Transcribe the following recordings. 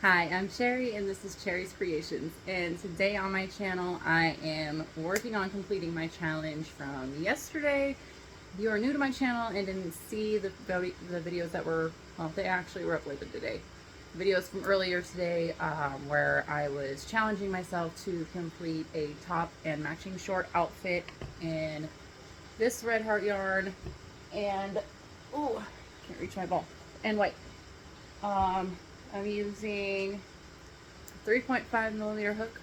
Hi, I'm Cherry and this is Cherry's Creations, and today on my channel I am working on completing my challenge from yesterday. If you are new to my channel and didn't see the videos that were, well, they actually were uploaded today. Videos from earlier today where I was challenging myself to complete a top and matching short outfit in this red heart yarn and, oh, can't reach my ball, and white. I'm using 3.5mm hook.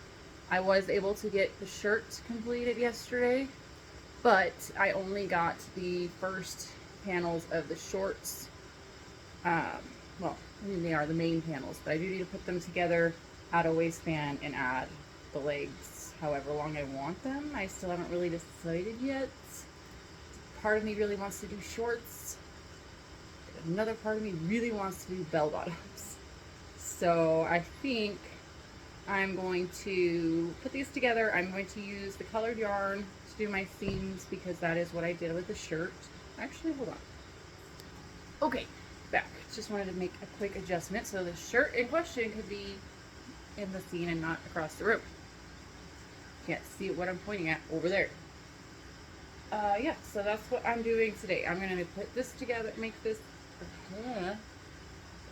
I was able to get the shirt completed yesterday, but I only got the first panels of the shorts. Well, I mean, they are the main panels, but I do need to put them together, add a waistband, and add the legs however long I want them. I still haven't really decided yet. Part of me really wants to do shorts. Another part of me really wants to do bell bottoms. So I think I'm going to put these together. I'm going to use the colored yarn to do my seams because that is what I did with the shirt. Actually, hold on. Okay, back. Just wanted to make a quick adjustment so the shirt in question could be in the seam and not across the room. Can't see what I'm pointing at over there. Yeah, so that's what I'm doing today. I'm going to put this together, make this,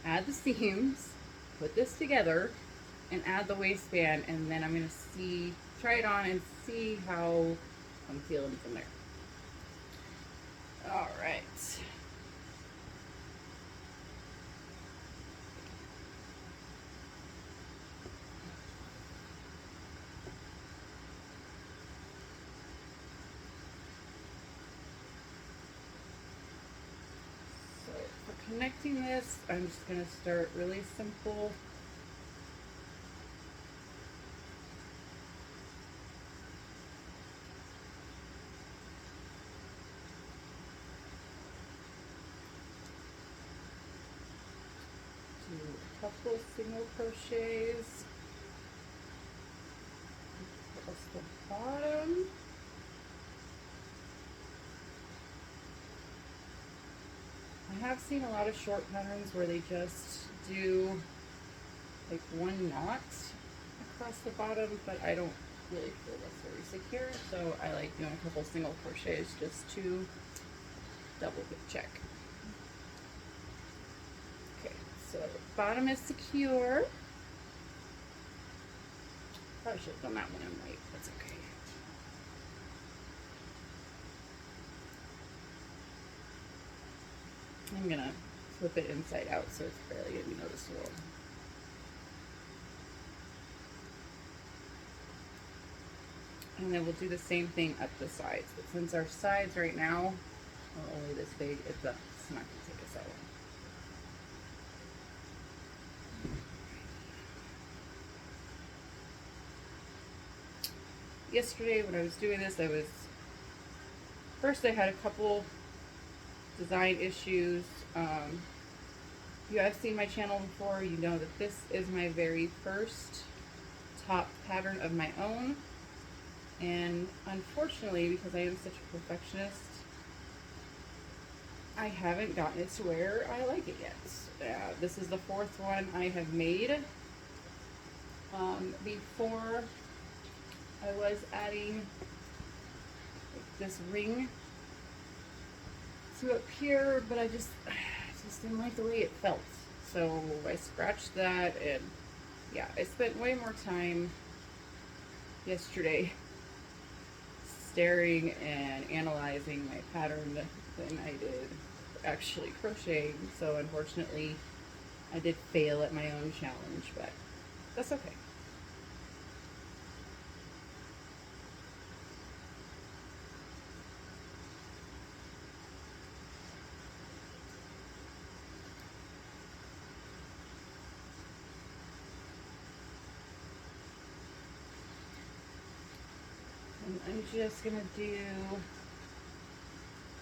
add the seams, put this together, and add the waistband, and then I'm going to try it on and see how I'm feeling from there. All right. So for connecting this, I'm just going to start really simple. Do a couple single crochets across the bottom. I have seen a lot of short patterns where they just do like one knot across the bottom, but I don't really feel that's very secure, so I like doing a couple single crochets just to double check. Okay, so bottom is secure. Probably should have done that one in white. That's okay. I'm gonna flip it inside out so it's barely gonna be noticeable. And then we'll do the same thing up the sides. But since our sides right now are only this big, it's not gonna take us that long. Yesterday when I was doing this, first I had a couple design issues. If you have seen my channel before, you know that this is my very first top pattern of my own. And unfortunately, because I am such a perfectionist, I haven't gotten it to where I like it yet. This is the fourth one I have made. Before I was adding this ring to up here, but I just didn't like the way it felt. So I scratched that, and yeah, I spent way more time yesterday staring and analyzing my pattern than I did actually crocheting. So unfortunately, I did fail at my own challenge, but that's okay. And I'm just gonna do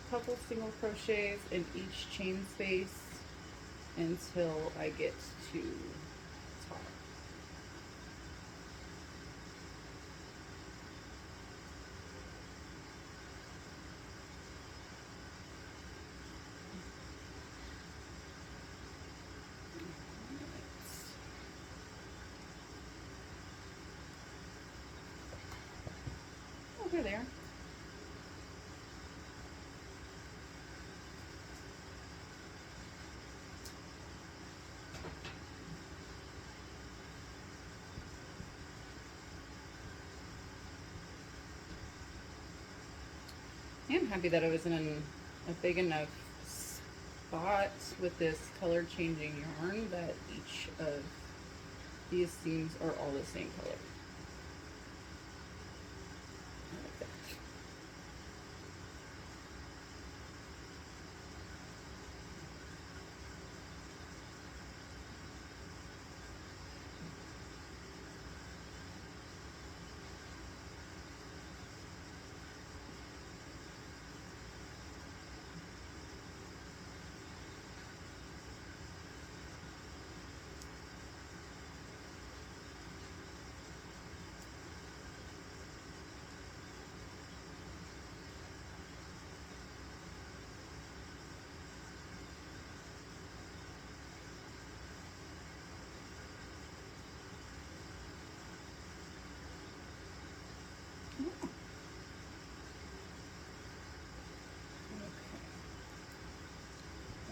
a couple single crochets in each chain space until I get to top. There they are. I'm happy that I was in a big enough spot with this color changing yarn that each of these seams are all the same color. I like that.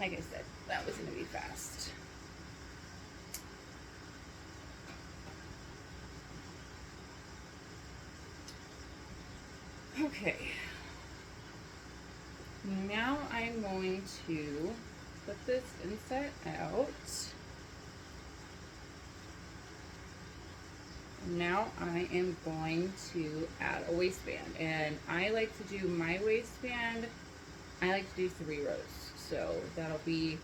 Like I said, that was going to be fast. Okay. Now I'm going to put this inset out. Now I am going to add a waistband, and I like to do my waistband, I like to do 3 rows. So that'll be,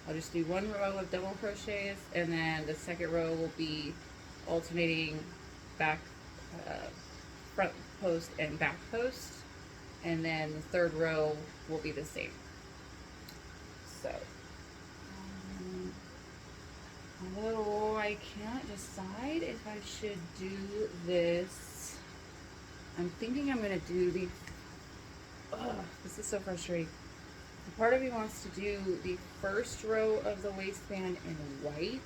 I'll just do 1 row of double crochets, and then the second row will be alternating back, front post and back post, and then the third row will be the same. So, although I can't decide if I should do this, I'm thinking I'm gonna do the, this is so frustrating. Part of me wants to do the first row of the waistband in white,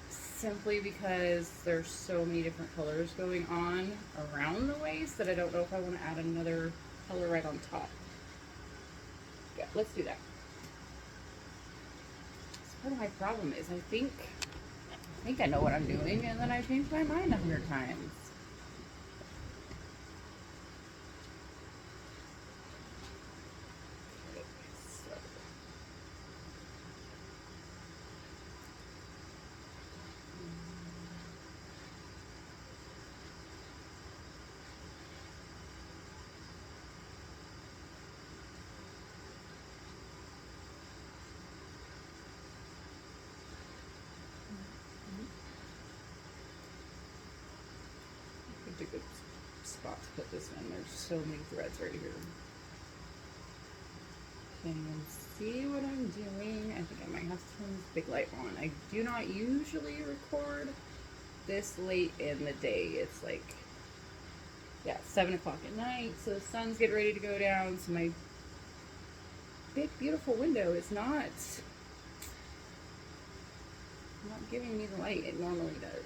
simply because there's so many different colors going on around the waist that I don't know if I want to add another color right on top. Yeah, let's do that. So part of my problem is I think I know what I'm doing, and then I change my mind 100 times. A good spot to put this in. There's so many threads right here. Can you see what I'm doing? I think I might have to turn this big light on. I do not usually record this late in the day. It's like, yeah, 7 o'clock at night, so the sun's getting ready to go down, so my big beautiful window is not giving me the light it normally does.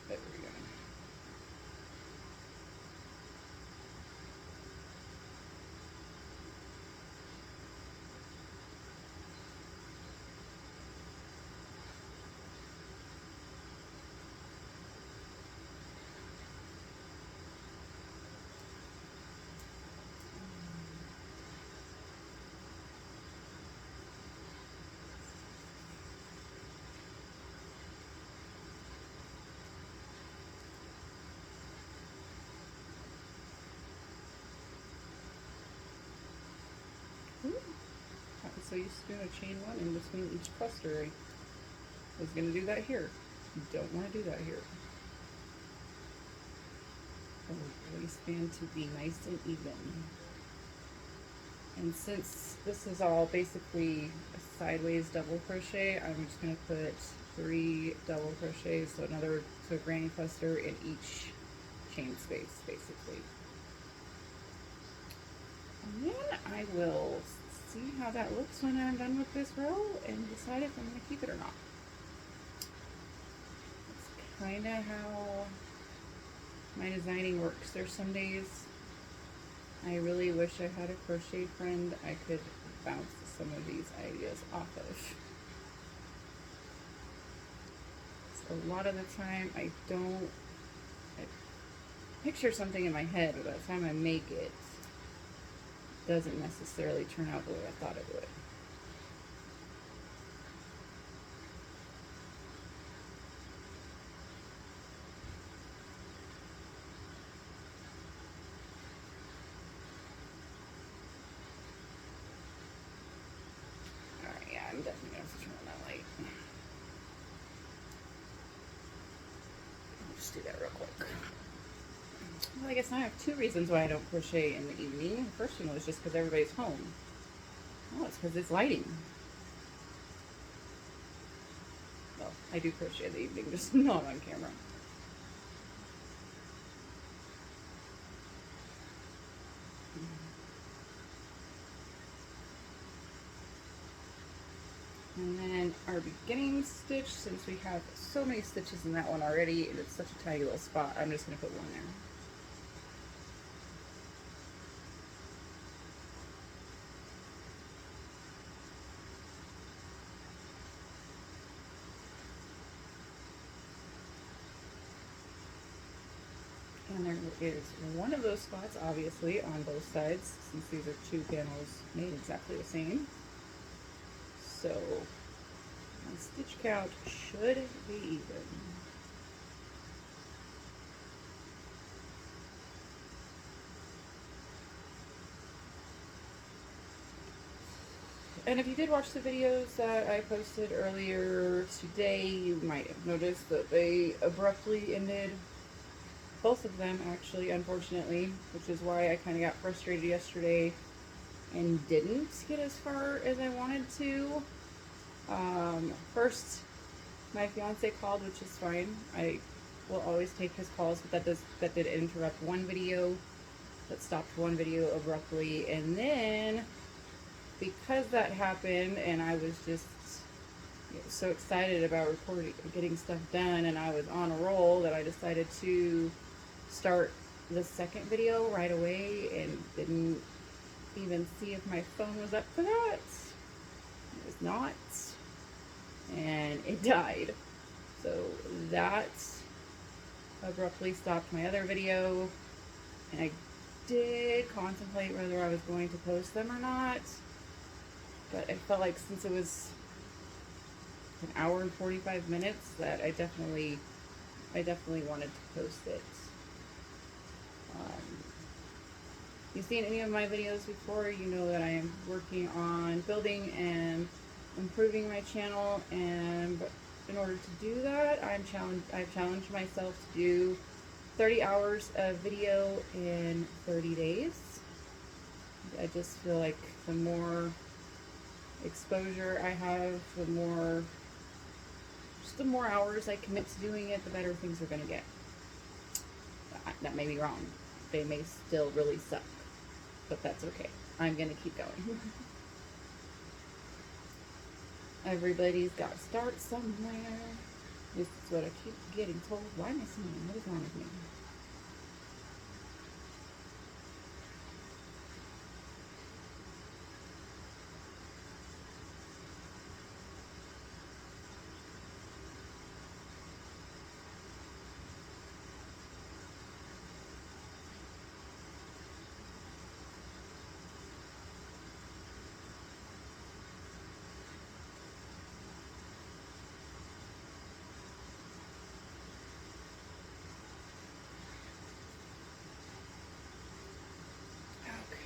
There we go. So used to doing a chain 1 in between each cluster. I was going to do that here. Don't want to do that here. I want the waistband to be nice and even. And since this is all basically a sideways double crochet, I'm just going to put 3 double crochets, so a granny cluster in each chain space, basically. And then I will see how that looks when I'm done with this row and decide if I'm going to keep it or not. That's kind of how my designing works. There's some days I really wish I had a crochet friend I could bounce some of these ideas off of. So a lot of the time I picture something in my head, but by the time I make it, it doesn't necessarily turn out the way I thought it would. Alright, yeah, I'm definitely going to have to turn on that light. I'll just do that real quick. Well, I guess now I have 2 reasons why I don't crochet in the evening. The first one was just because everybody's home. Oh, it's because it's lighting. Well, I do crochet in the evening, just not on camera. And then our beginning stitch, since we have so many stitches in that one already, and it's such a tiny little spot, I'm just going to put 1 there. And there is one of those spots, obviously, on both sides, since these are 2 panels made exactly the same. So my stitch count should be even. And if you did watch the videos that I posted earlier today, you might have noticed that they abruptly ended. Both of them, actually, unfortunately, which is why I kind of got frustrated yesterday and didn't get as far as I wanted to. First, my fiance called, which is fine. I will always take his calls, but that did interrupt one video. That stopped one video abruptly, and then because that happened, and I was just so excited about getting stuff done, and I was on a roll, that I decided to start the second video right away and didn't even see if my phone was up for that. It was not, and it died. So that abruptly stopped my other video, and I did contemplate whether I was going to post them or not, but I felt like since it was an hour and 45 minutes that I definitely wanted to post it. You've seen any of my videos before, you know that I am working on building and improving my channel, and in order to do that, I've challenged myself to do 30 hours of video in 30 days. I just feel like the more exposure I have, the more hours I commit to doing it, the better things are going to get. That may be wrong. They may still really suck, but that's okay. I'm going to keep going. Everybody's got to start somewhere. This is what I keep getting told. Why am I singing? What is wrong with me?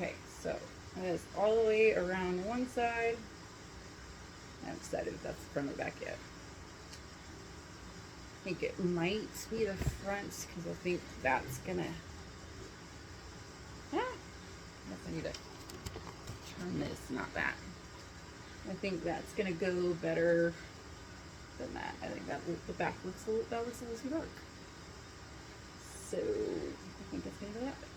Okay, so that is all the way around one side. I haven't decided if that's the front or back yet. I think it might be the front because I think that's gonna. I guess I need to on this, not that. I think that's gonna go better than that. I think that the back looks a little, that looks a little too dark. So I think it's gonna go that way.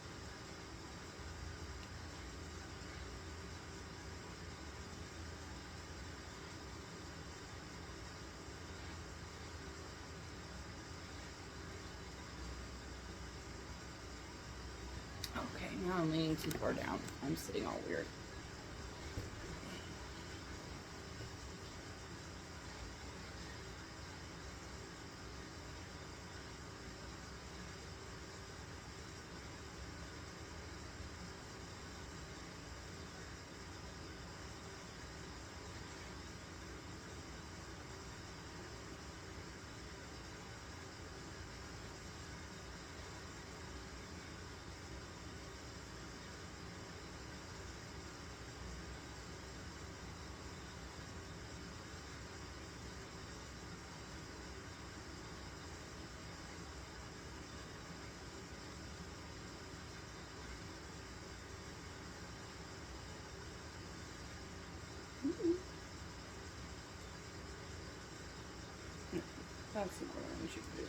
Okay, now I'm leaning too far down. I'm sitting all weird. That's not what I want you to do.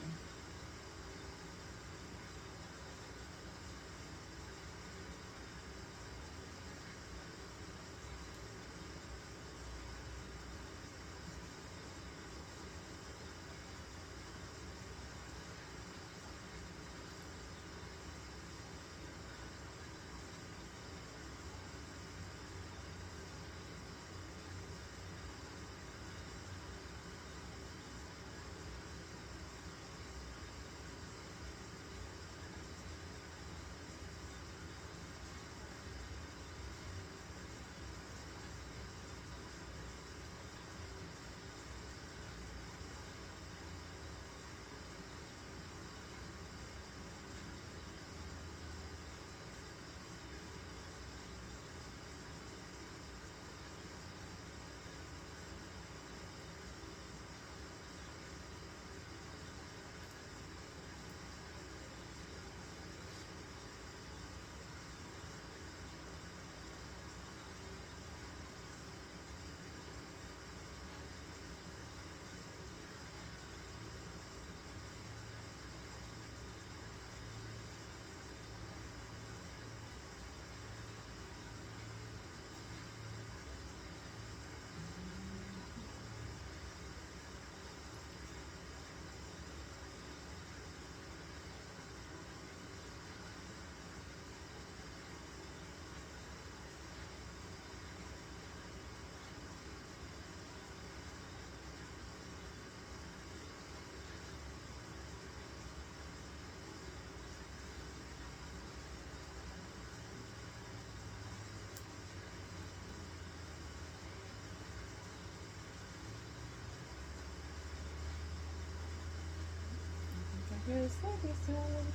Just like this one.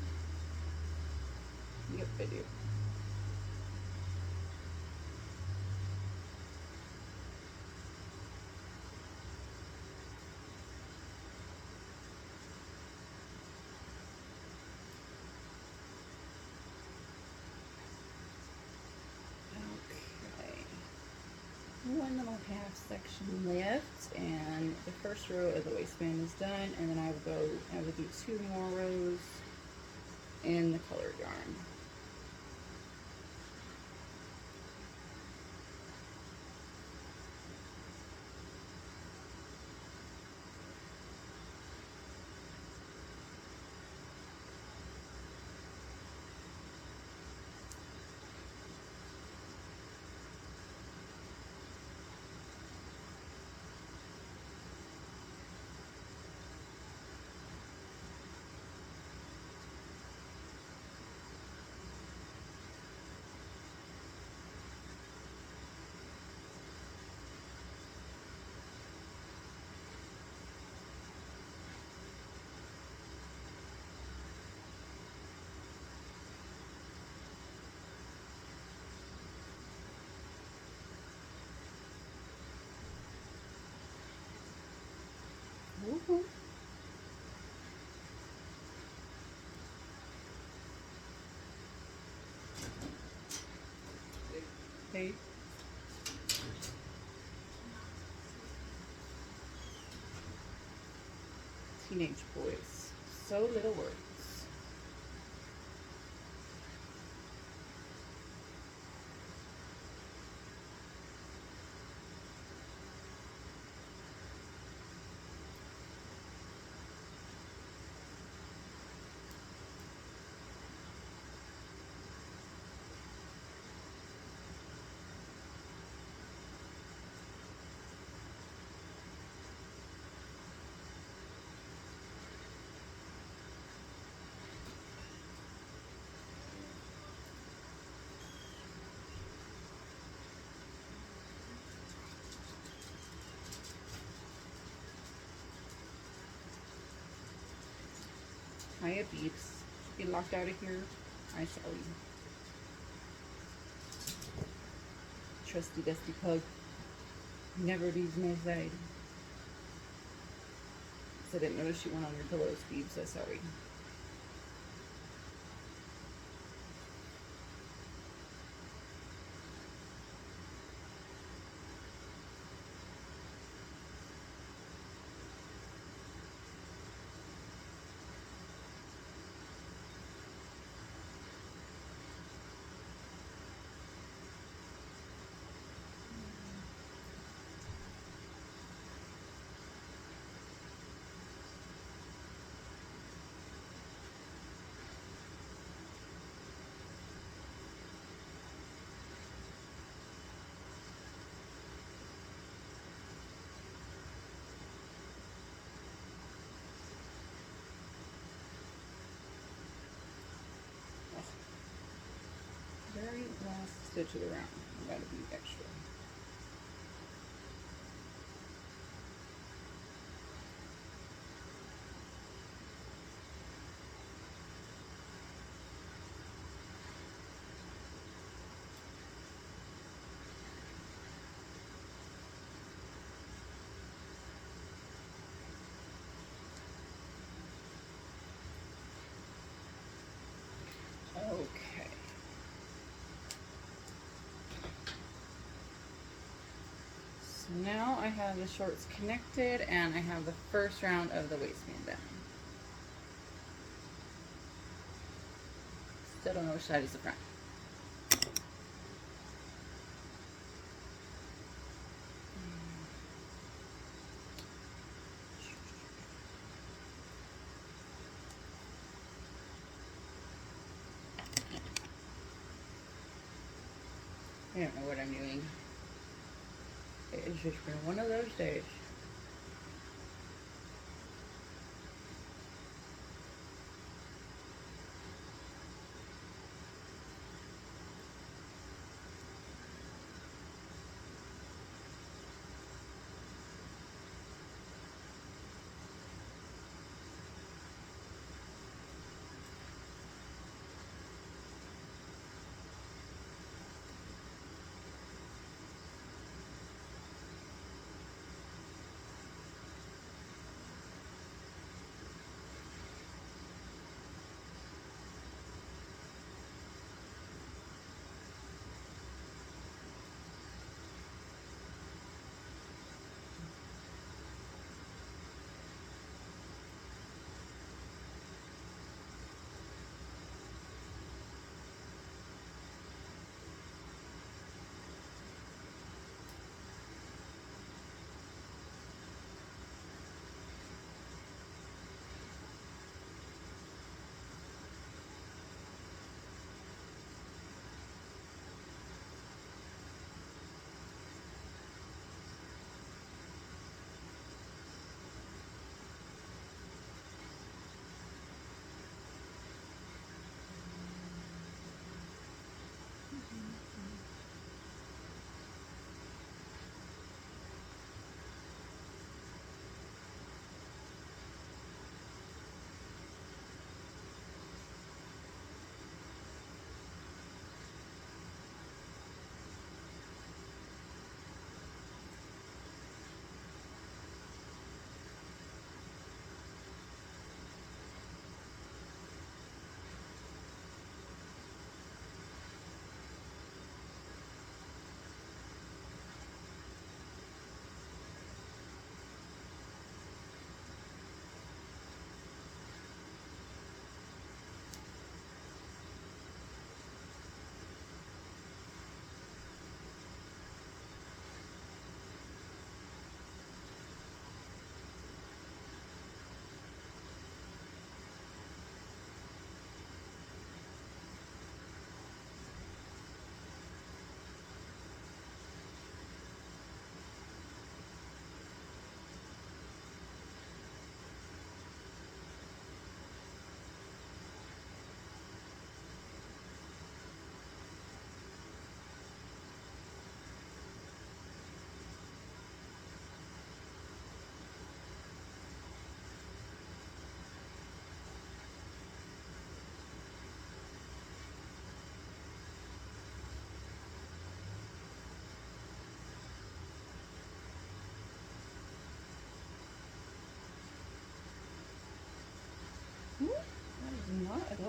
Yep, I do. Okay. One little half section left, and the first row of the waistband is done, and then I will do 2 more rows in the colored yarn. Woohoo. Hey. teenage boys. So little words. Hiya, beeps. Get locked out of here. I shall you. Trusty dusty pug. Never leaves my side. So I didn't notice you went on your pillows, beeps. So sorry. Very last stitch of the round. I gotta be extra. Okay. So now I have the shorts connected and I have the first round of the waistband down. Still don't know which side is the front. I don't know what I'm doing. It's just been one of those days.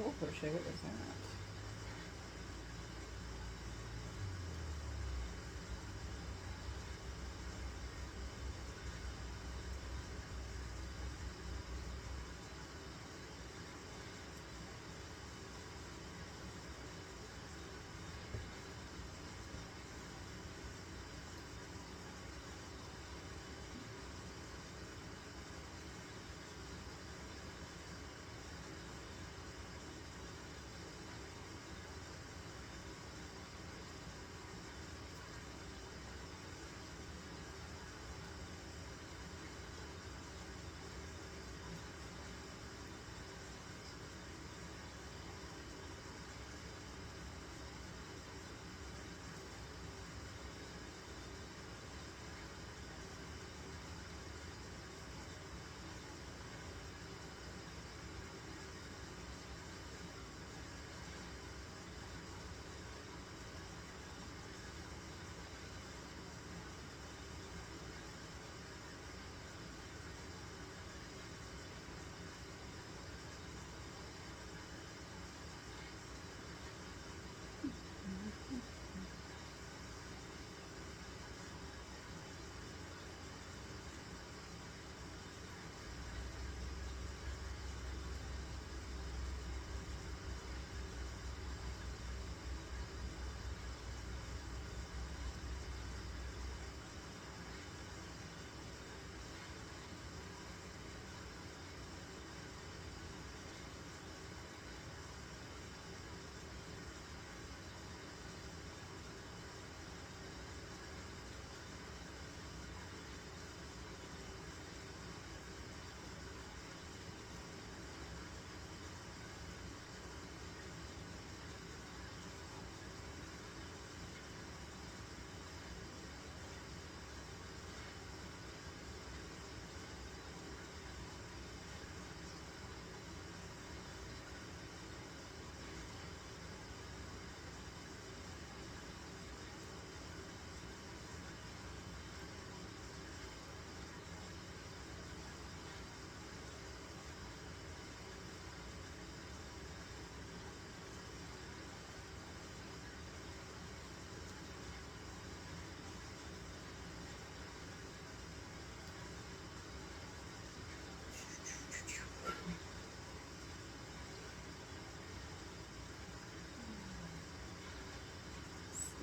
double crochet. What was that?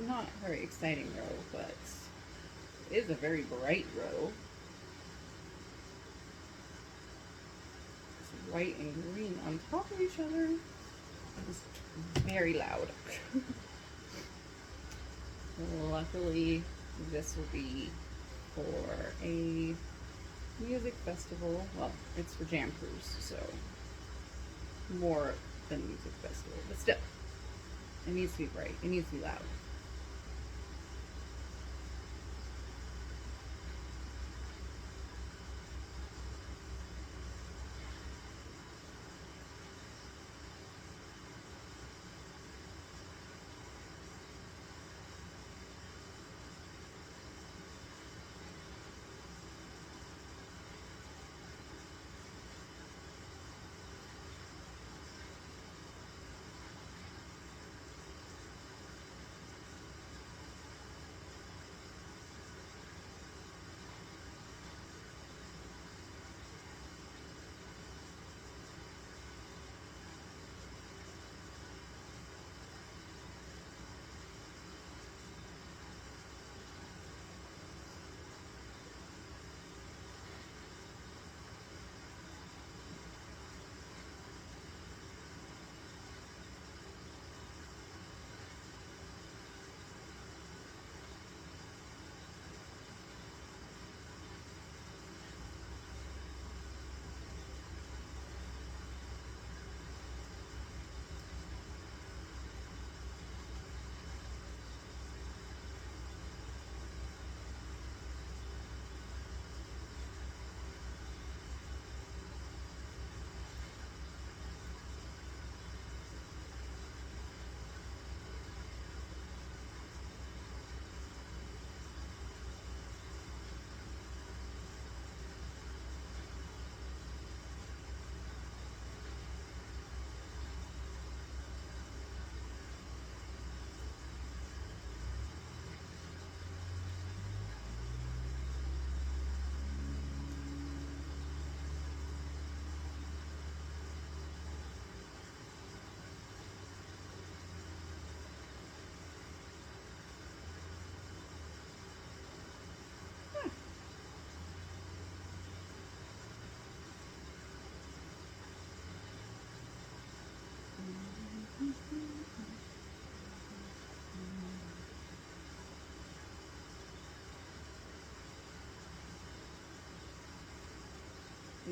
Not a very exciting row, but it is a very bright row. It's white and green on top of each other. It's very loud. Luckily, this will be for a music festival. Well, it's for Jam Cruise, so more than a music festival, but still, it needs to be bright. It needs to be loud.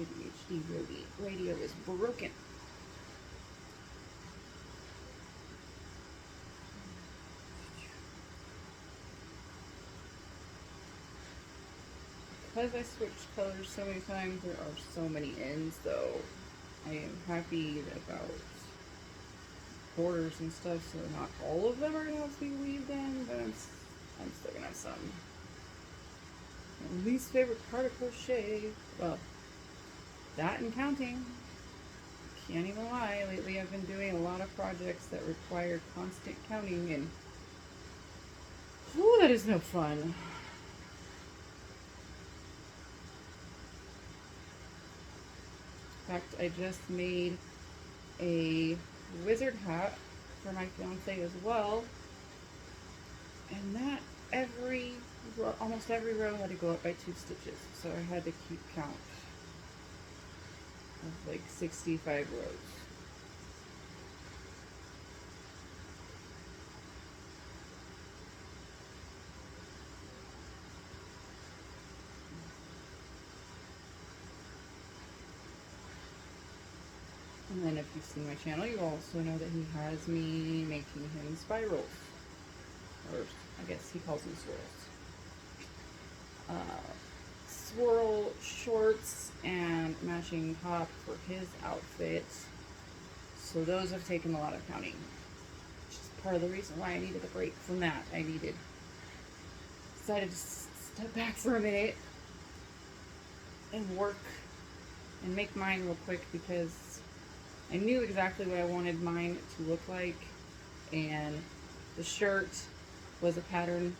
ADHD radio is broken. Because I switched colors so many times, there are so many ends, though. I am happy about borders and stuff, so not all of them are going to have to be weaved in, but I'm still going to have some. My least favorite part of crochet, well, that and counting. Can't even lie, lately I've been doing a lot of projects that require constant counting, and whew, that is no fun. In fact, I just made a wizard hat for my fiance as well, and that almost every row had to go up by 2 stitches, so I had to keep count of like 65 rows. And then if you've seen my channel, you also know that he has me making him spirals. Or I guess he calls them swirls. Swirl shorts and matching top for his outfit. So those have taken a lot of counting. Which is part of the reason why I needed a break from that. I decided to step back for a minute and work and make mine real quick, because I knew exactly what I wanted mine to look like, and the shirt was a pattern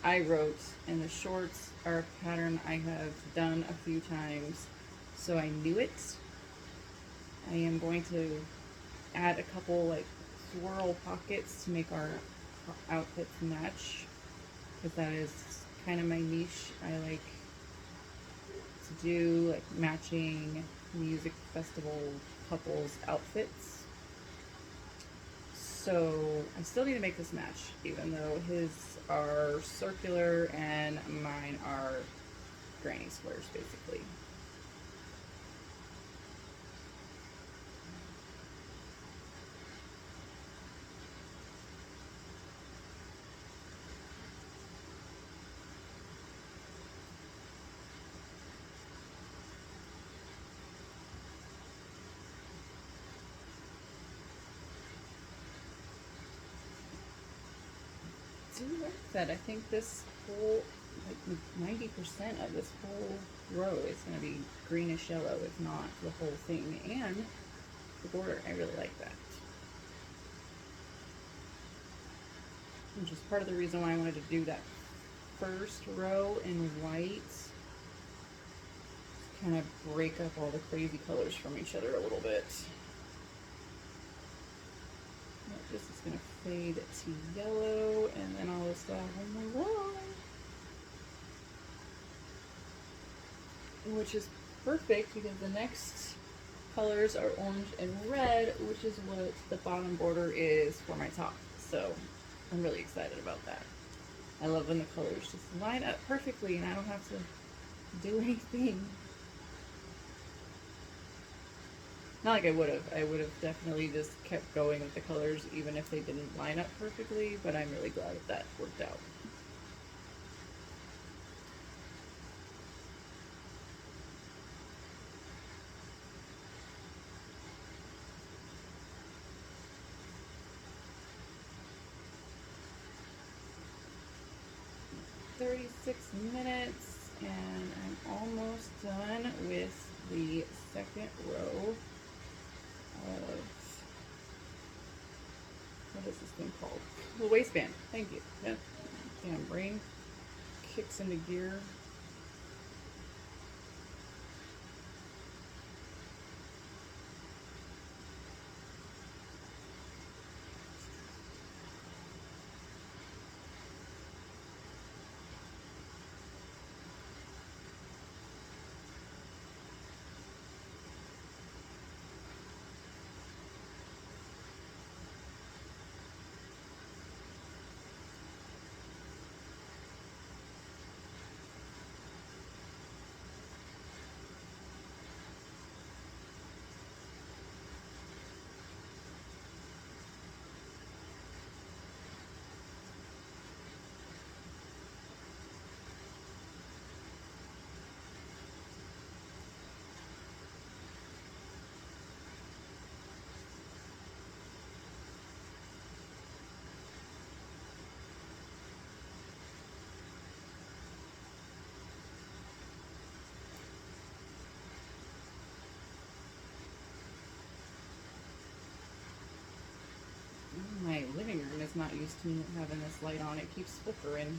I wrote, and the shorts are a pattern I have done a few times, so I knew it. I am going to add a couple like swirl pockets to make our outfits match, because that is kind of my niche. I like to do like matching music festival couples outfits. So I still need to make this match, even though his are circular and mine are granny squares basically. Like that, I think this whole, like 90% of this whole row is going to be greenish yellow, if not the whole thing. And the border, I really like that. Which is part of the reason why I wanted to do that first row in white. Kind of break up all the crazy colors from each other a little bit. This is going to fade to yellow, and then I'll just add one more row. Which is perfect, because the next colors are orange and red, which is what the bottom border is for my top. So I'm really excited about that. I love when the colors just line up perfectly and I don't have to do anything. Not like I would have. I would have definitely just kept going with the colors even if they didn't line up perfectly, but I'm really glad that worked out. .36 and I'm almost done with the second row of, what is this thing called? The waistband. Thank you. That damn brain kicks into gear. My living room is not used to having this light on. It keeps flickering.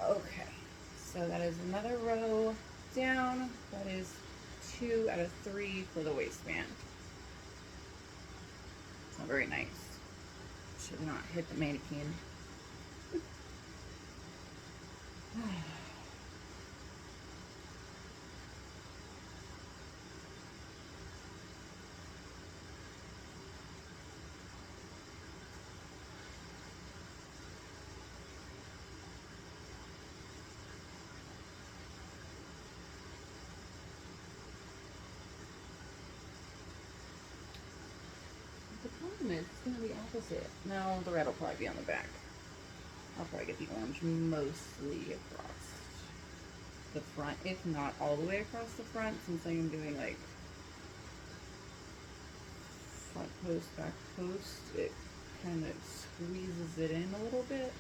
Okay, so that is another row down. That is 2 out of 3 for the waistband. It's not very nice. Should not hit the mannequin. The problem is, it's going to be opposite. No, the red will probably be on the back. I'll probably get the orange mostly across the front, if not all the way across the front, since I am doing like front post, back post. It kind of squeezes it in a little bit.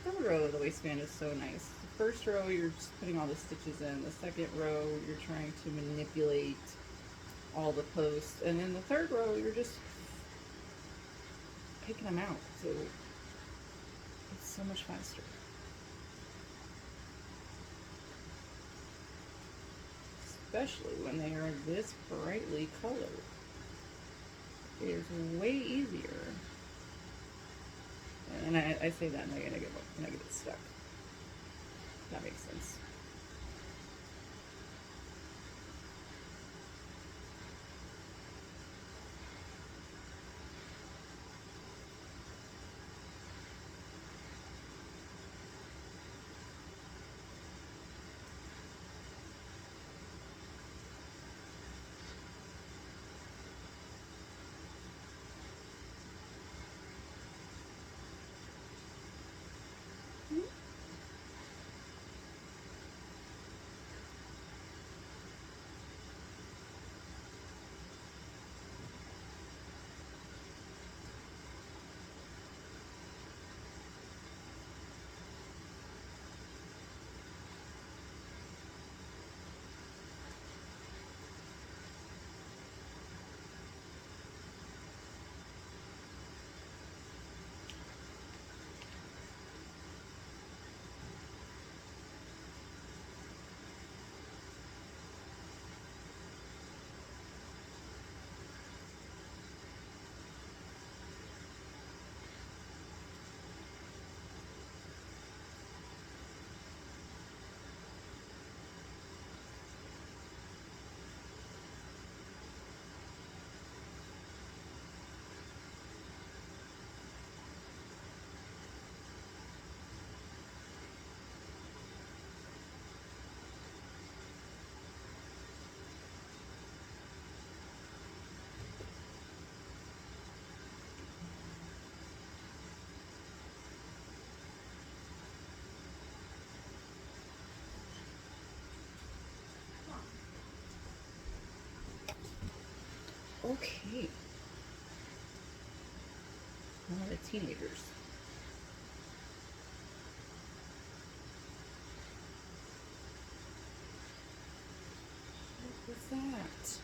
The third row of the waistband is so nice. The first row, you're just putting all the stitches in. The second row, you're trying to manipulate all the posts. And then the third row, you're just picking them out. So it's so much faster. Especially when they are this brightly colored. It is way easier. And I say that and I get it stuck. That makes sense. Okay. A lot of teenagers. What was that?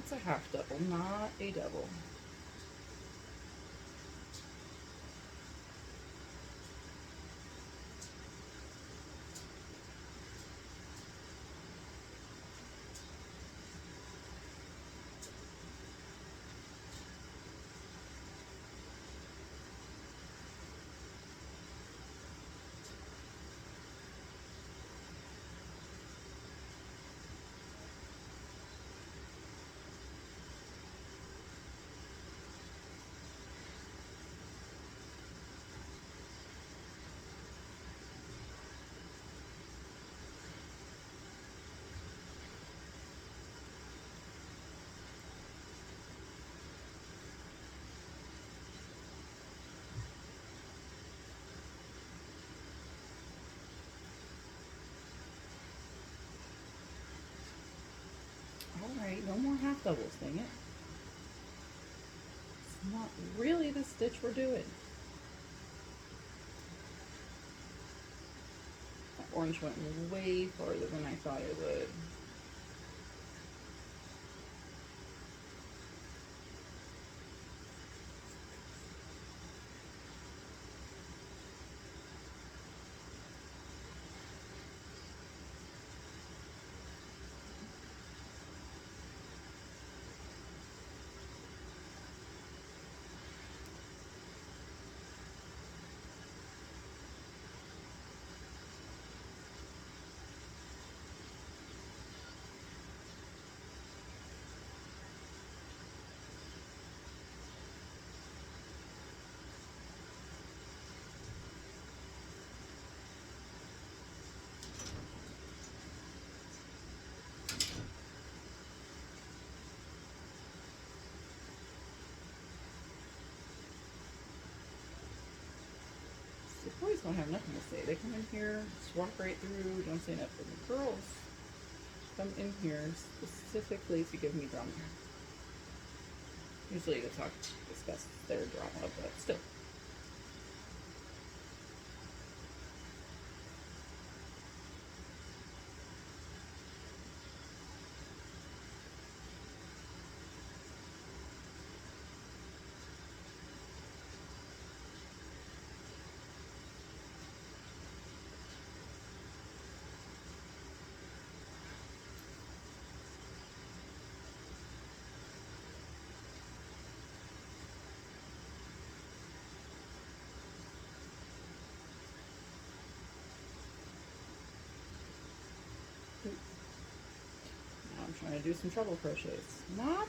That's a half double, not a double. Alright, no more half doubles, dang it. It's not really the stitch we're doing. That orange went way farther than I thought it would. The boys don't have nothing to say. They come in here, just walk right through, don't say nothing. The girls come in here specifically to give me drama. Usually to discuss their drama, but still. Now I'm trying to do some treble crochets. Not.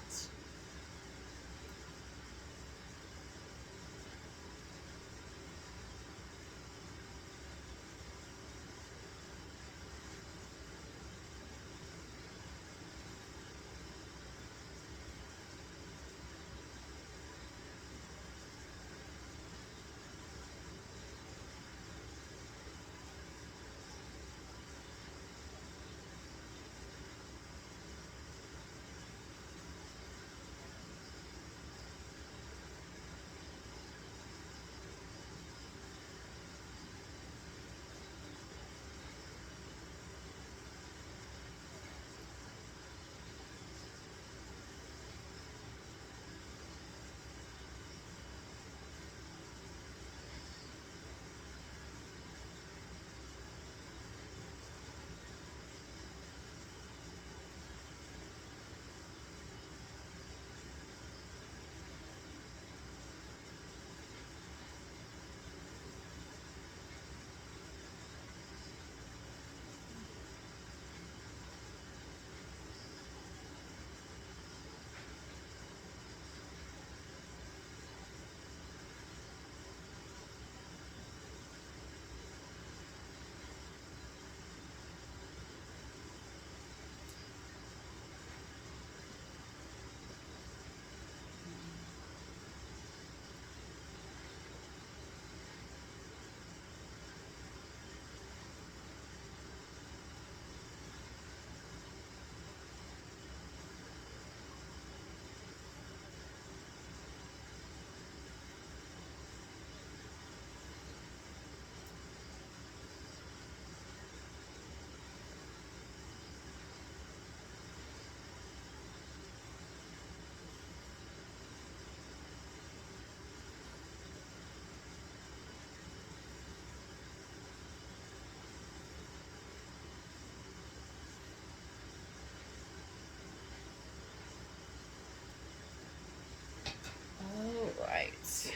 right.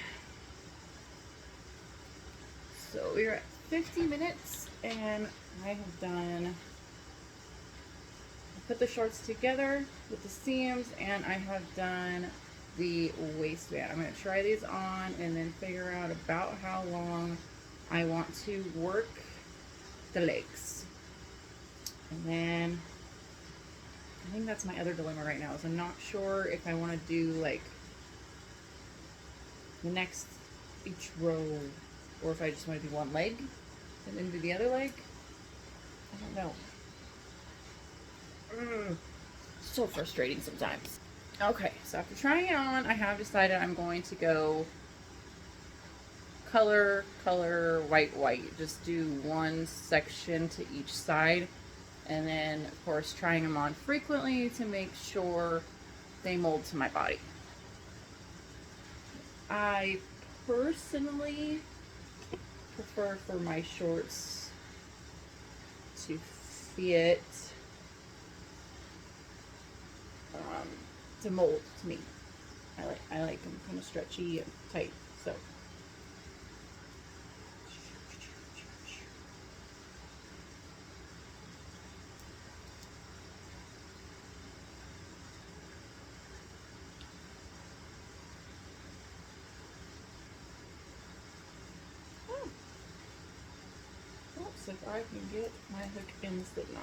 So we're at 50 minutes and I have done, I put the shorts together with the seams and I have done the waistband. I'm going to try these on and then figure out about how long I want to work the legs. And then I think that's my other dilemma right now is I'm not sure if I want to do like the next each row or if I just want to do one leg and then do the other leg. I don't know. So frustrating sometimes. Okay, so after trying it on, I have decided I'm going to go color, color, white, white. Just do one section to each side. And then, of course, trying them on frequently to make sure they mold to my body. I personally prefer for my shorts to fit, to mold to me. I like them kind of stretchy and tight. So. Oops, if I can get my hook in the slip knot.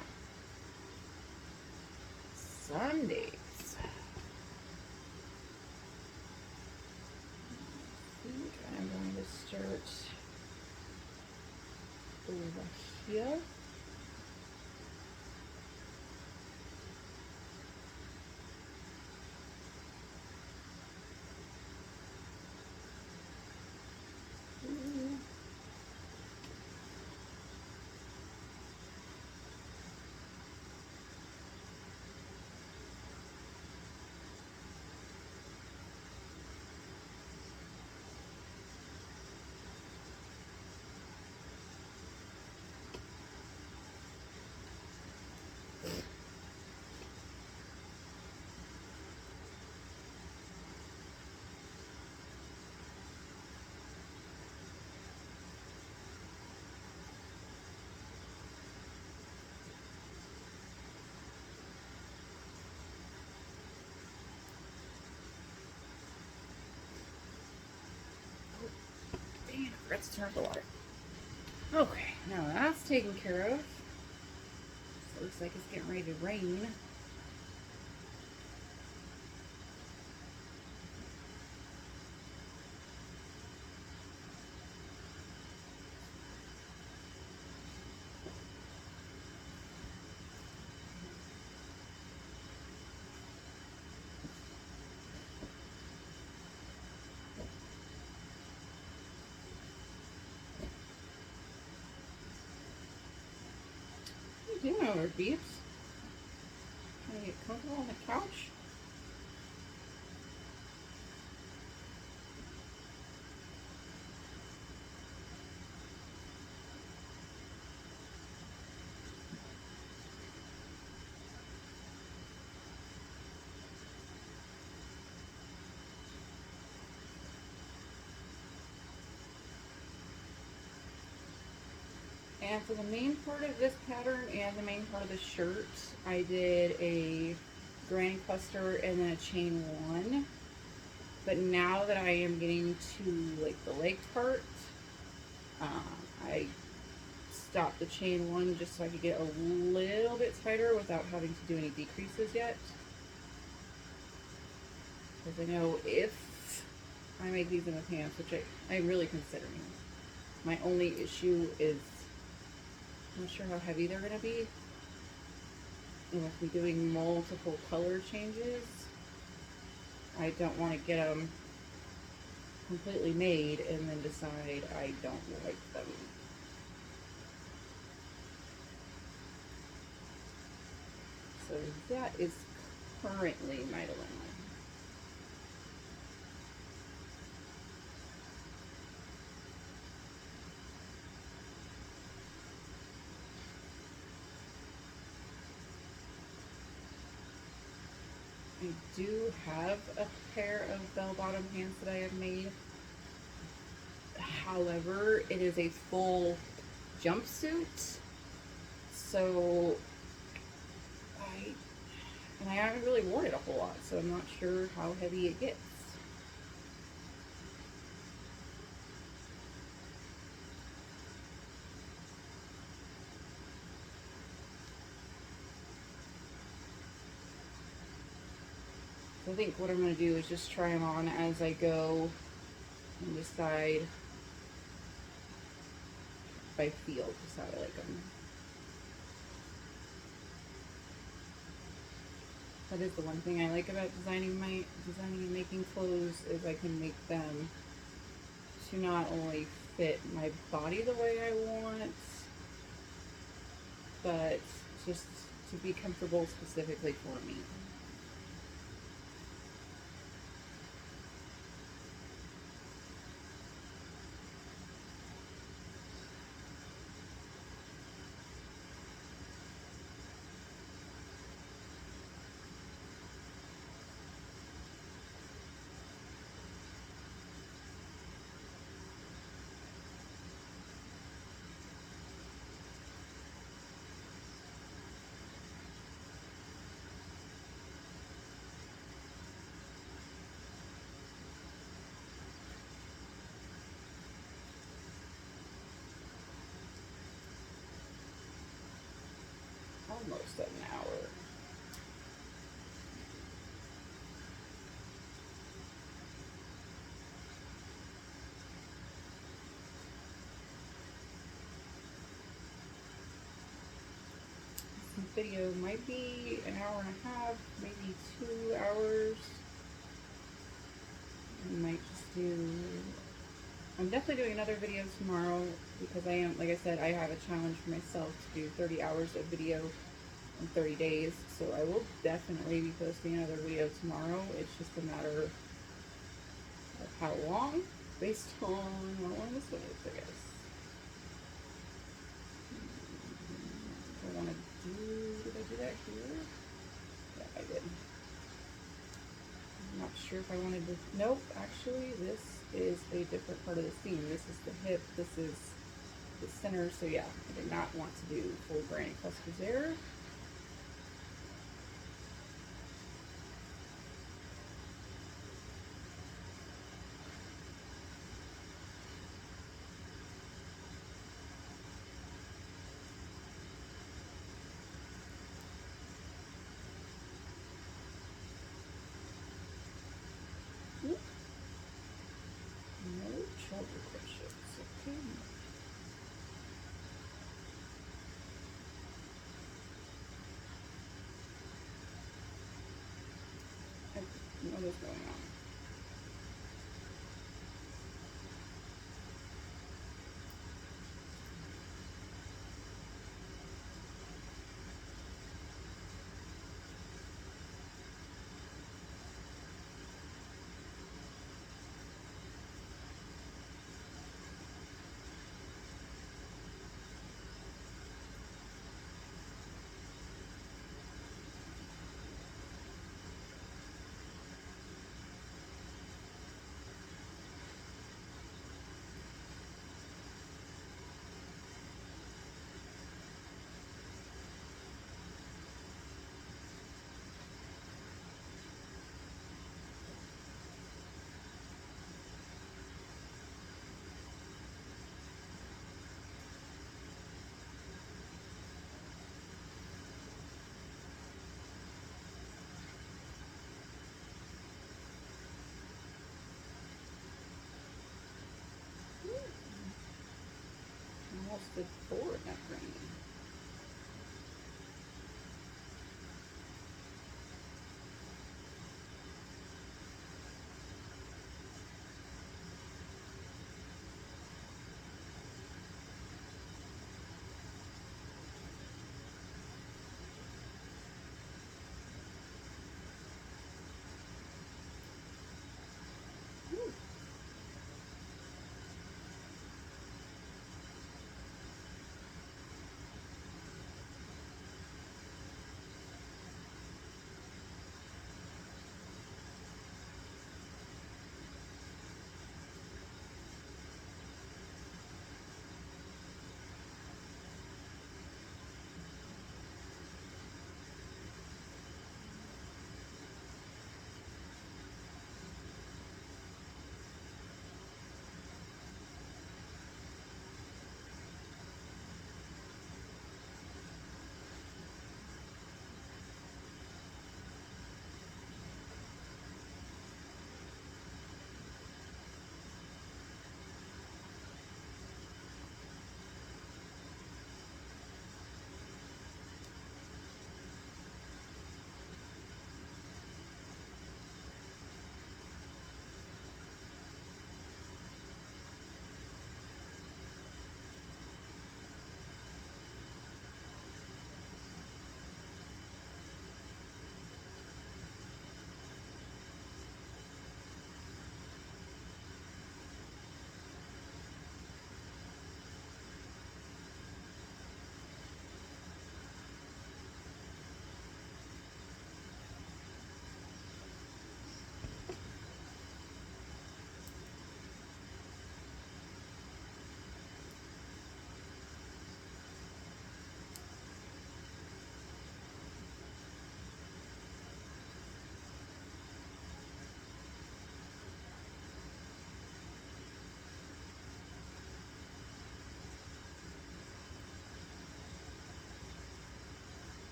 Sundays. I think I'm going to start over here. Dang it, I forgot to turn off the water. Okay, now that's taken care of. So it looks like it's getting ready to rain. What are you doing over there, Beeps? Trying to get comfortable on the couch? And for the main part of this pattern and the main part of the shirt, I did a granny cluster and then a chain one. But now that I am getting to like the leg part, I stopped the chain one just so I could get a little bit tighter without having to do any decreases yet. Because I know if I make these in the pants, which I'm really considering, my only issue is I'm not sure how heavy they're going to be. And with me doing multiple color changes, I don't want to get them completely made and then decide I don't like them. So that is currently my dilemma. do have a pair of bell-bottom pants that I have made. However, it is a full jumpsuit, so I haven't really worn it a whole lot, so I'm not sure how heavy it gets. I think what I'm going to do is just try them on as I go and decide if I feel just how I like them. That is the one thing I like about designing and making clothes, is I can make them to not only fit my body the way I want, but just to be comfortable specifically for me. Almost an hour. This video might be an hour and a half, maybe 2 hours. I might just do, I'm definitely doing another video tomorrow, because I am, like I said, I have a challenge for myself to do 30 hours of video in 30 days, so I will definitely be posting another video tomorrow. It's just a matter of how long, based on how long this one is, I guess. I want to do, did I do that here? Yeah, I did. I'm not sure if I wanted to, nope, actually this is a different part of the seam. This is the hip, this is the center, so yeah, I did not want to do full granny clusters there. No trouble crochets, okay. What is going on? Almost did 4 in that ring.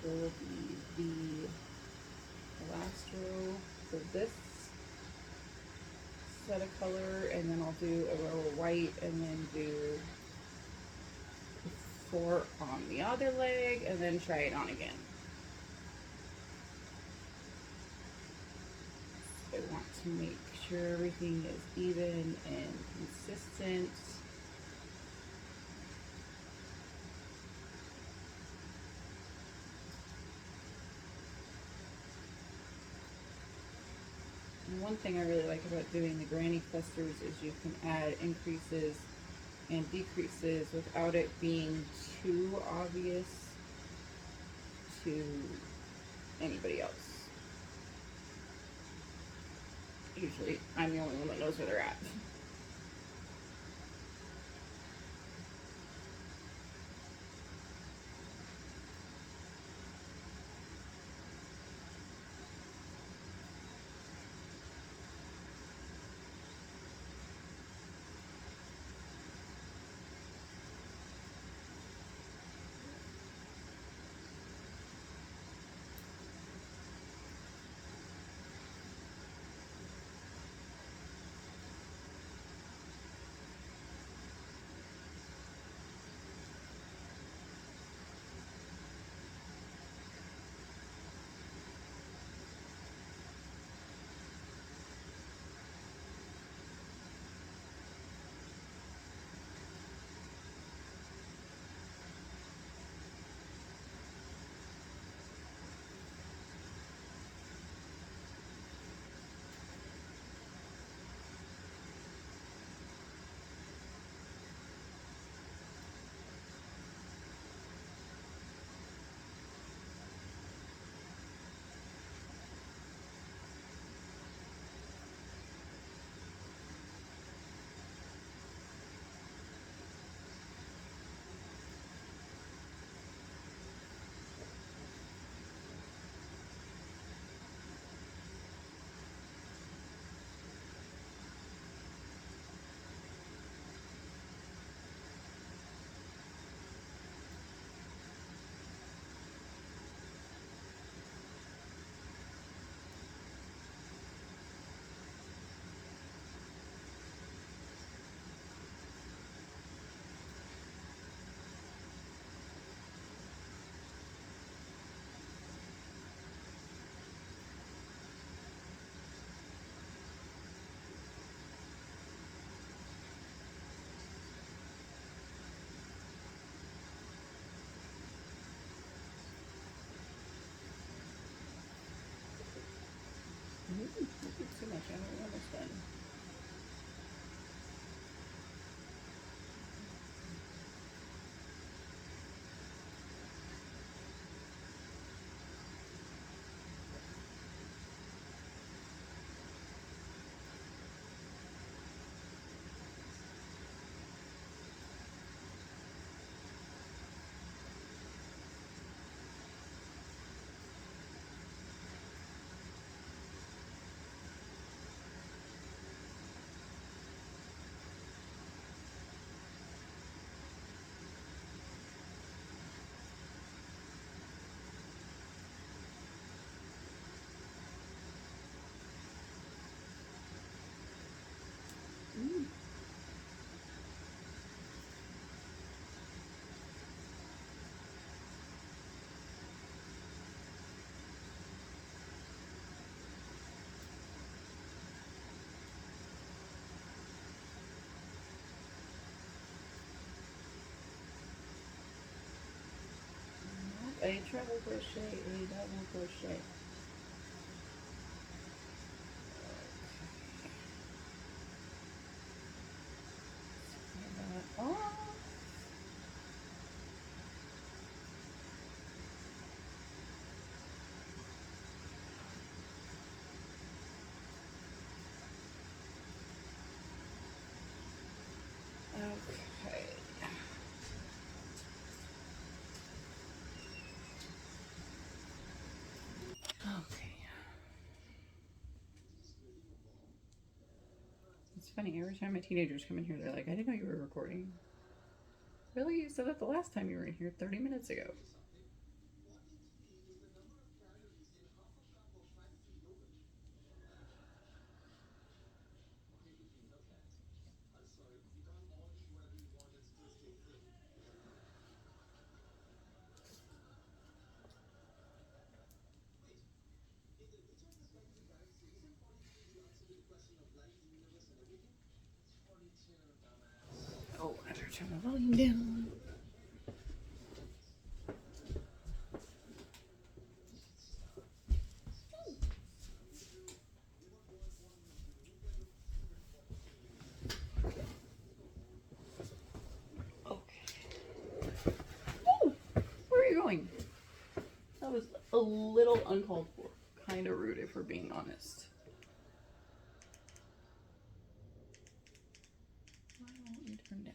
will be the last row for this set of color, and then I'll do a row of white, and then do 4 on the other leg, and then try it on again. I want to make sure everything is even and consistent. And one thing I really like about doing the granny clusters is you can add increases and decreases without it being too obvious to anybody else. Usually, I'm the only one that knows where they're at. Too much. I'm almost done. A treble crochet, a double crochet. Oh. Okay. Okay. It's funny, every time my teenagers come in here, they're like, I didn't know you were recording. Really? You said that the last time you were in here 30 minutes ago. turn the volume down. That was a little uncalled for. Kind of rude if we're being honest. Why won't you turn down?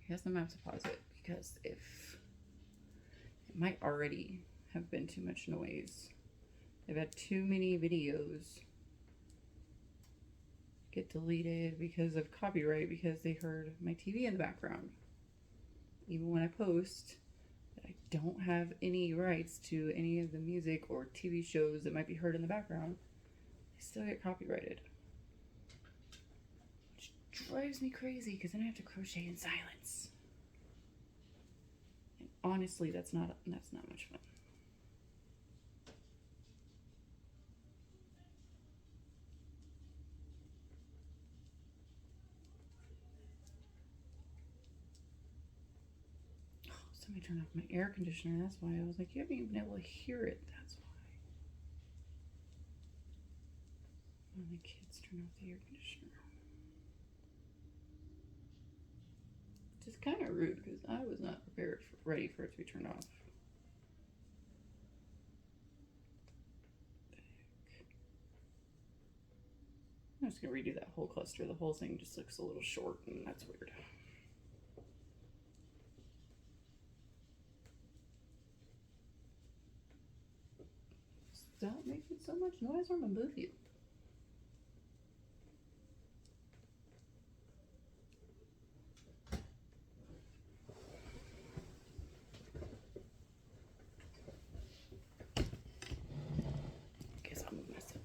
I guess I'm gonna have to pause it because if it might already have been too much noise. I've had too many videos get deleted because of copyright because they heard my TV in the background. Even when I post that I don't have any rights to any of the music or TV shows that might be heard in the background, they still get copyrighted. Which drives me crazy because then I have to crochet in silence. And honestly, that's not much fun. Somebody turned off my air conditioner. That's why I was like, you haven't even been able to hear it. That's why. One of the kids turned off the air conditioner. Which is kind of rude because I was not ready for it to be turned off. I'm just gonna redo that whole cluster. The whole thing just looks a little short and that's weird. Stop making so much noise or I'm gonna move you. Guess I'll move myself.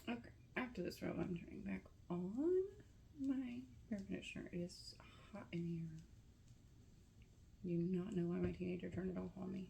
Okay, after this row, I'm turning back on my air conditioner. It is hot in here. You do not know why my teenager turned it off on me.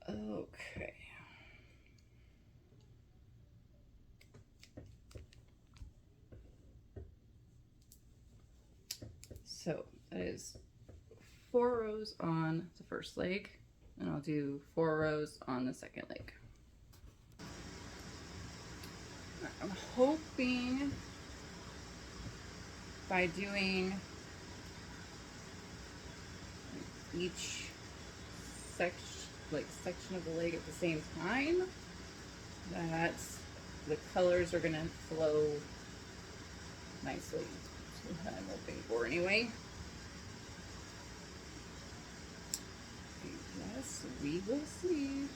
Okay. So that is 4 rows on the first leg, and I'll do 4 rows on the second leg. I'm hoping by doing each section of the leg at the same time that the colors are going to flow nicely. That's what I'm hoping for anyway. Yes, we will see.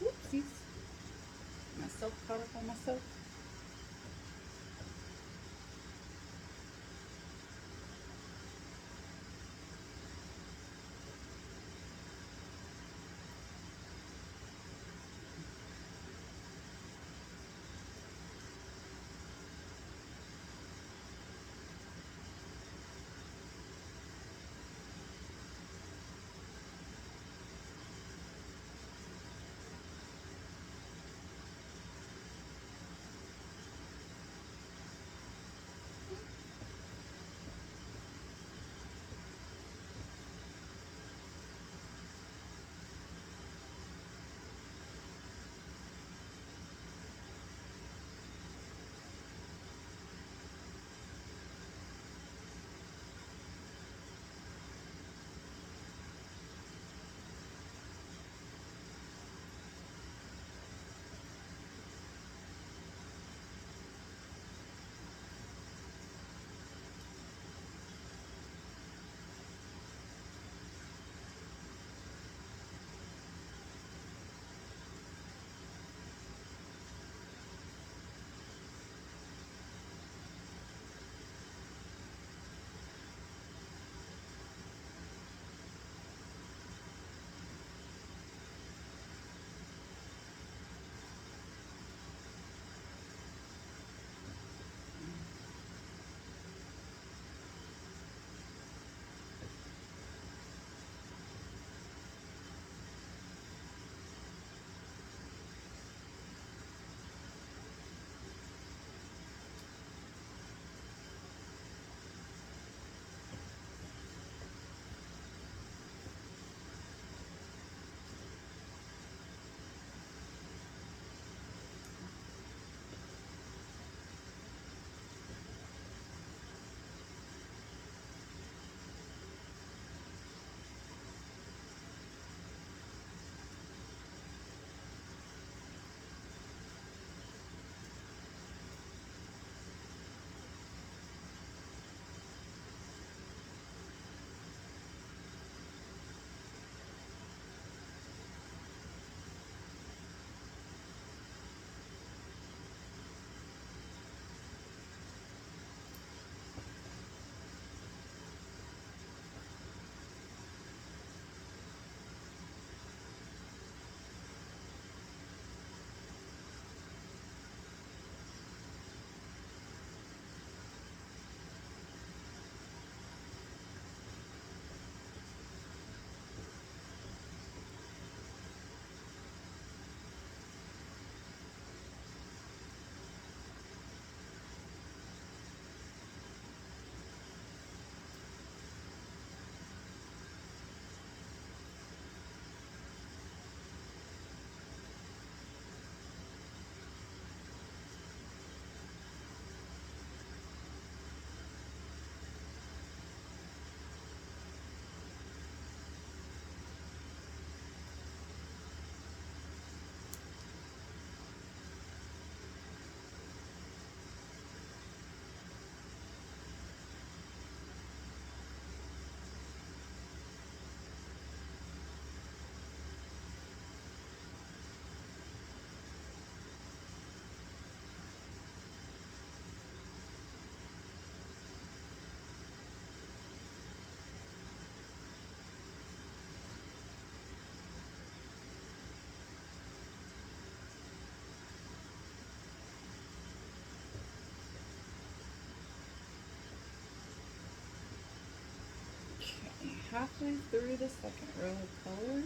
Oopsies. Myself caught up on myself. halfway through the second row of color.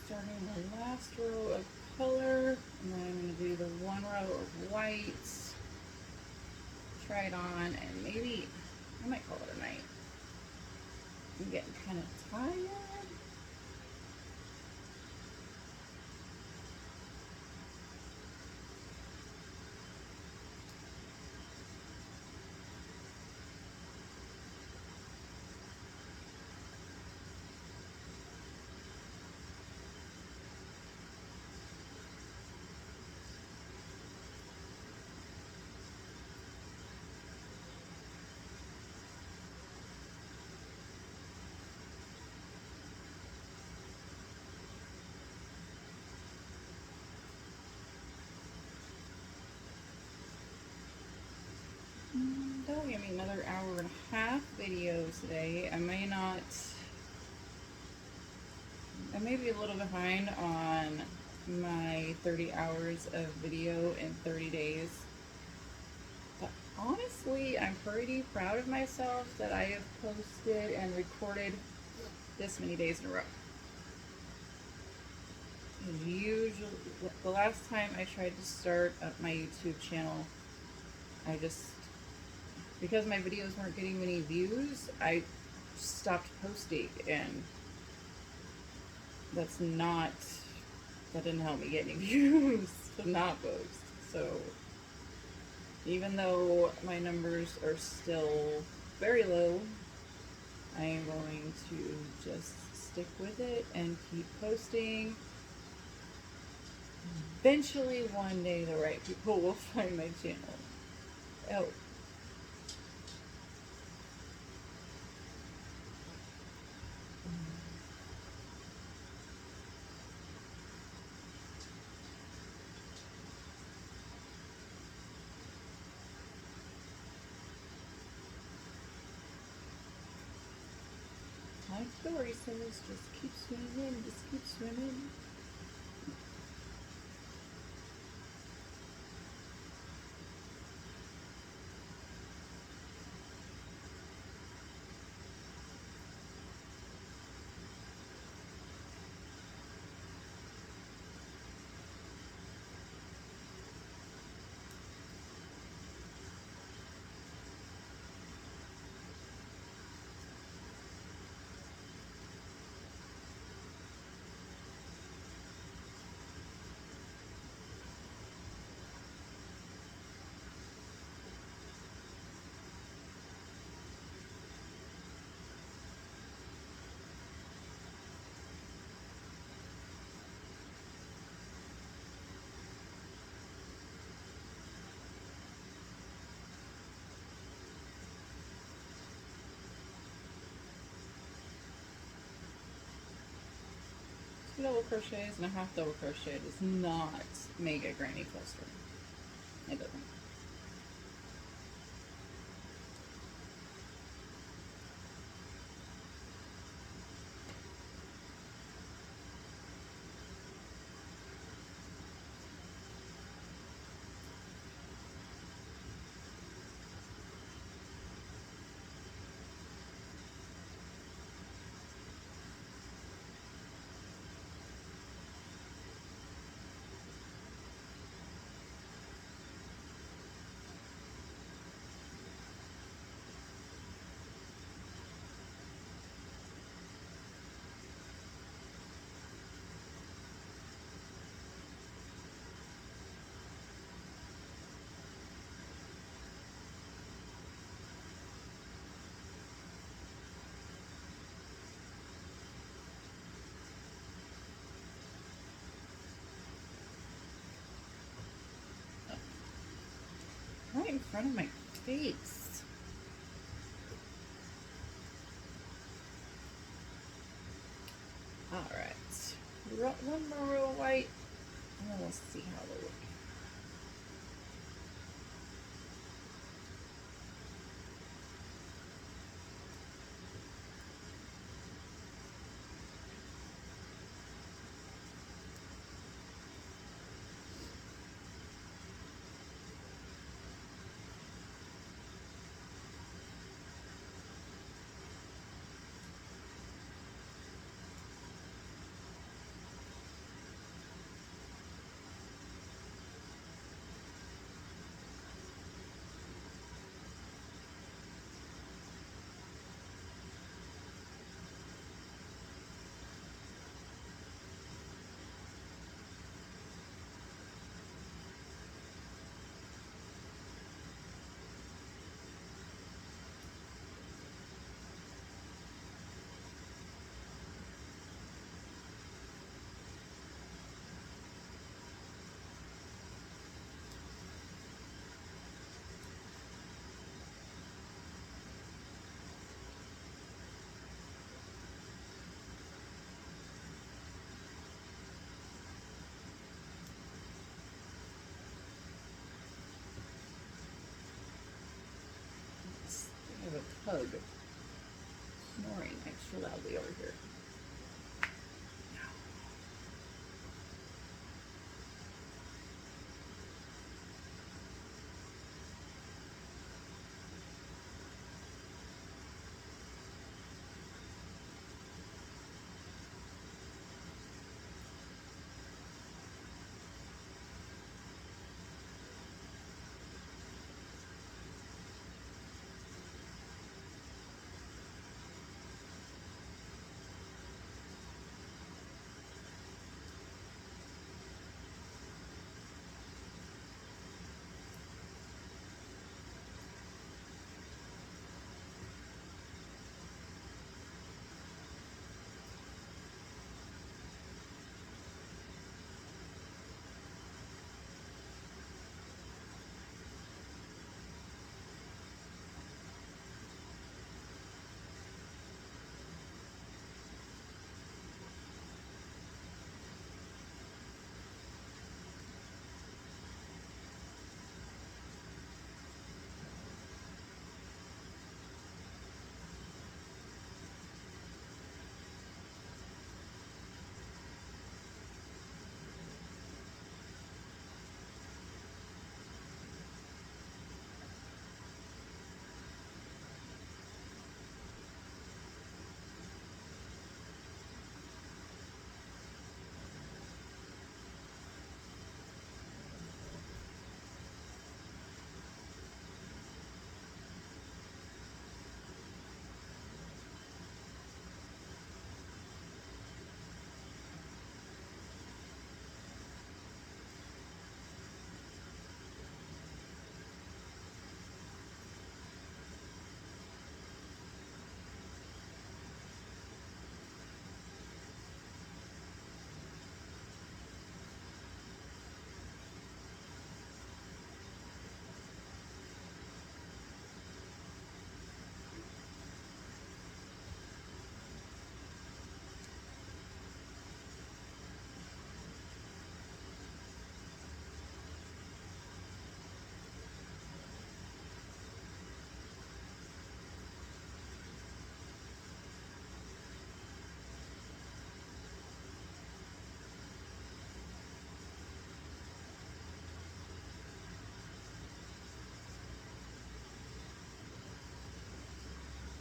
Starting the last row of color, and then I'm going to do the one row of whites, try it on, and maybe I might call it a night. I'm getting kind of tired. That'll give me another hour and a half video today. I may be a little behind on my 30 hours of video in 30 days. But honestly, I'm pretty proud of myself that I have posted and recorded this many days in a row. Usually, the last time I tried to start up my YouTube channel, because my videos weren't getting many views, I stopped posting, and that didn't help me get any views to not post. So even though my numbers are still very low, I am going to just stick with it and keep posting. Eventually, one day, the right people will find my channel. Oh. Like Dory says, just keep swimming, just keep swimming. double crochets and a half double crochet does not make a granny cluster. It doesn't. Right in front of my face. Alright. One more row of white, and then we'll see how they look. I have a pug snoring extra loudly over here.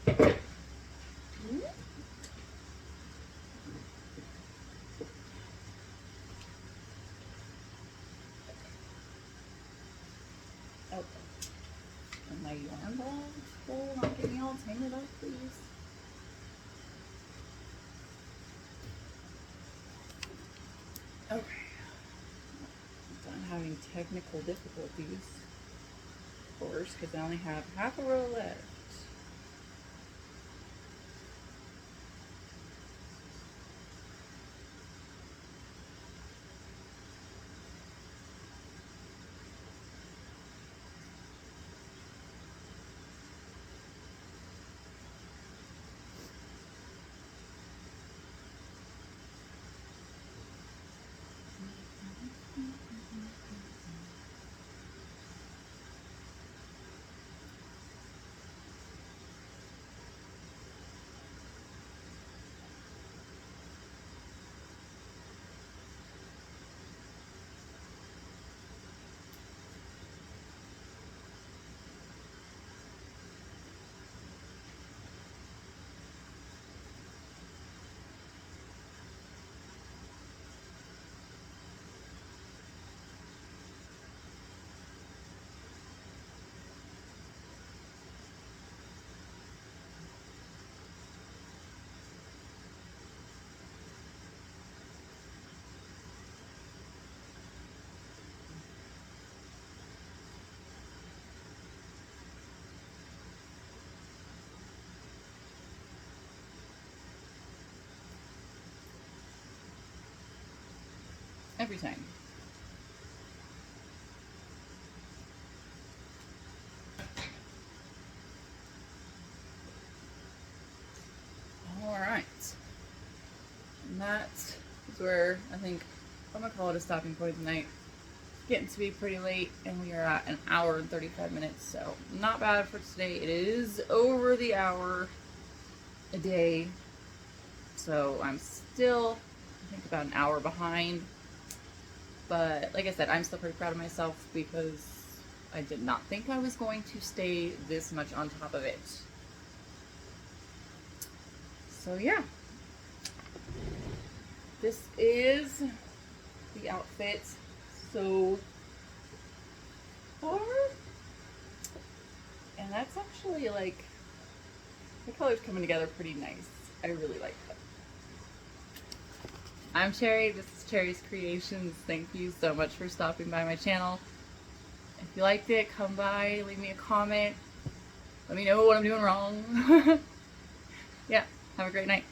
Oh, and my yarn ball is full, not getting all tangled up, please. Okay. Done having technical difficulties, of course, because I only have half a row left. Every time. All right. And that is where I think I'm going to call it a stopping point tonight. Getting to be pretty late, and we are at an hour and 35 minutes, so not bad for today. It is over the hour a day, so I'm still, I think, about an hour behind. But like I said, I'm still pretty proud of myself because I did not think I was going to stay this much on top of it. So yeah, this is the outfit so far, and that's actually like, the color's coming together pretty nice. I really like that. I'm Cherry, this is Cherry's Creations. Thank you so much for stopping by my channel. If you liked it, come by, leave me a comment, let me know what I'm doing wrong. Yeah, have a great night.